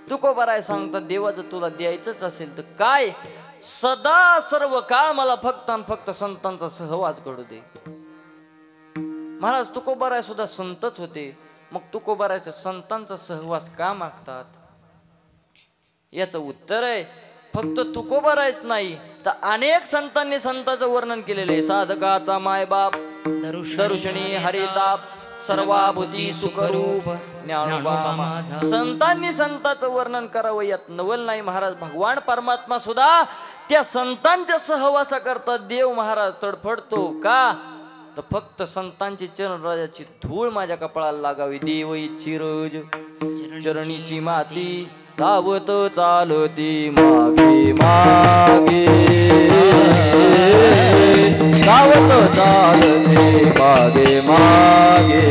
तुकोबाराय सांगतात देवाचं तुला द्यायचंच असेल तर काय सदा सर्व काळ मला फक्त आणि फक्त संतांचा सहवास घडू दे. महाराज तुकोबाराय सुद्धा संतच होते, मग तुकोबारायचं संतांचा सहवास का मागतात? याचं उत्तर आहे फक्त तुकोबारायच नाही तर अनेक संतांनी संतांचं वर्णन केलेलं आहे. साधकाचा मायबाप, दर्शनी हरिताप, सर्वाभूती सुखरूप ज्ञानोबा माझा. संतांनी संतांचं वर्णन करावं यात नवल नाही. महाराज भगवान परमात्मा सुद्धा त्या संतांच्या सहवासा करता देव महाराज तडफडतो का तर फक्त संतांची चरणराजाची धूळ माझ्या कपाळाला लागावी. देव इच्छी रोज चरणीची माती धावत चालती मागे मागे, धावत चालती मागे मागे.